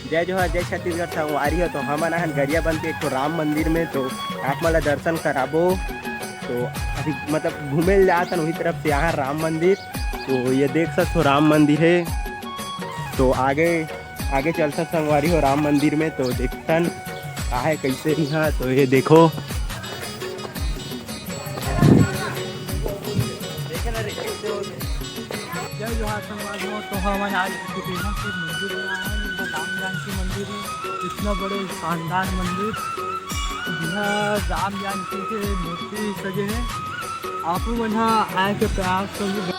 जय जोहार जय छत्तीसगढ़ संगवारी हो। तो हम आना गरिया बन के एक तो राम मंदिर में, तो आप मला दर्शन कराबो। तो अभी मतलब घूमे जाता वही तरफ से यहाँ राम मंदिर। तो ये देख सकते हो राम मंदिर है। तो आगे आगे चलता संगवारी हो राम मंदिर में। तो देखतन का है कैसे यहाँ। तो ये देखो जय जोहार संगवारी हो। तो हम आज कुटेना के मंदिर में आए हैं। यहाँ राम जानकी मंदिर है, इतना बड़े शानदार मंदिर। यहाँ राम जानकी के मूर्ति सजे हैं। आप लोग यहाँ आए के प्रयास करिए।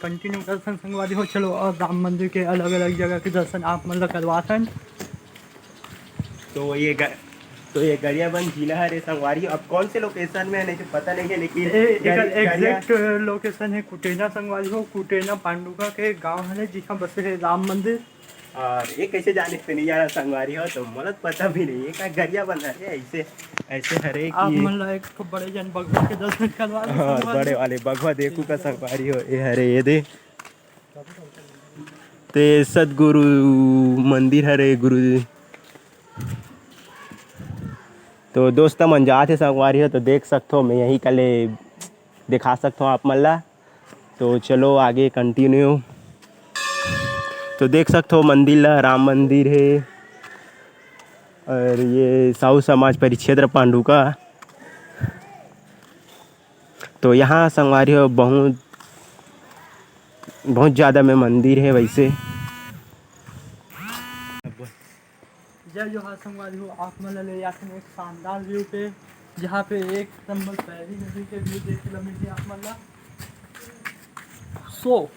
कंटिन्यू दर्शन संगवारी हो। चलो और राम मंदिर के अलग अलग जगह के दर्शन आप मतलब करवाते। तो ये गरियाबंद जिला है रे संगवारी। अब कौन से लोकेशन में है नहीं तो पता नहीं है, लेकिन एग्जैक्ट लोकेशन है कुटेना संगवारी हो। कुटेना पांडुका के गांव है जहाँ बसे है राम मंदिर। और ये कैसे जाने से नहीं जाना संगवारी हो। तो मतलब पता भी नहीं है क्या गरियाबंद है ऐसे ऐसे हरे आप मतलब एक तो बड़े जन भगवान के दर्शन करवा। हाँ बड़े वाले भगवा देखू का संगवारी हो। ये हरे ये दे ते सदगुरु मंदिर हरे गुरु। तो दोस्त मन जाते संगवारी हो। तो देख सकते हो मैं यही कले दिखा सकता हूँ आप मन ला। तो चलो आगे कंटिन्यू। तो देख सकते हो मंदिर ला राम मंदिर है। और ये साहू समाज परिक्षेत्र पांडुका। तो यहाँ संगवारी हो बहुत ज़्यादा में मंदिर है वैसे। जय जोहार संगवारी हो। आप मतलब ले जाते हैं एक शानदार व्यू पे, जहाँ पे एक नंबर पैरी नदी के व्यू देखने को मिलते आप मतलब। सो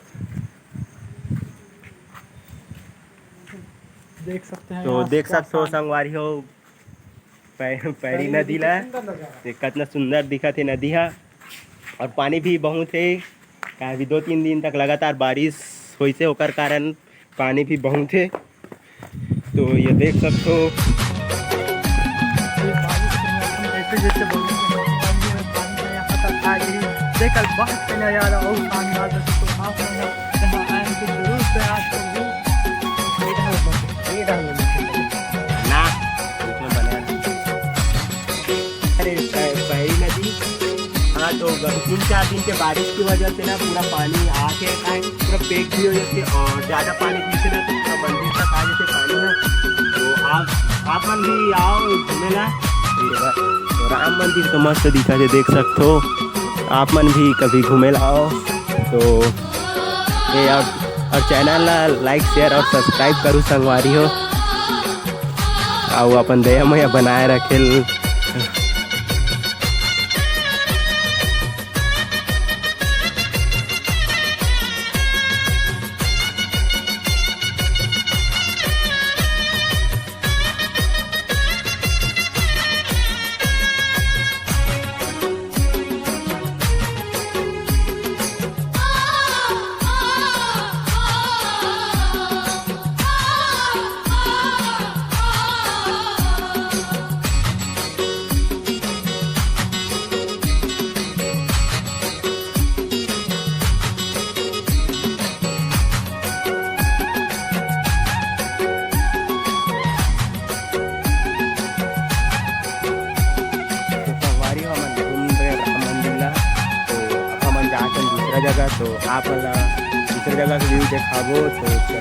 देख सकते हैं। तो देख सकते हो संगवारी हो पैरी नदी ला कितना सुंदर दिखा थे नदी है। और पानी भी बहुत है। अभी 2-3 दिन तक लगातार बारिश हुई से होकर कारण पानी भी बहुत है। तो ये देख सकते हो देखकर बहुत पहले यार और शानदार। तो आप यहाँ आए तो जरूर प्रयास करिए। ना उसमें बना अरे पैरी नदी। हाँ तो 3-4 दिन के बारिश की वजह से ना पूरा पानी आके पूरा पेक भी हो जाते। और ज़्यादा पानी पीछे ना तो पूरा मंदिर तक आ जाते पानी में। तो आप मन भी आओ घूमेला। तो राम मंदिर तो मस्त दिखा है देख सकते हो। आप मन भी कभी घूमेला आओ। तो ये और चैनल ला लाइक शेयर और सब्सक्राइब करूँ संगवारी हो। आओ अपन दया मैया बनाए रखेल। जगह तो आप दूसरी जगह का व्यू देखाबो। तो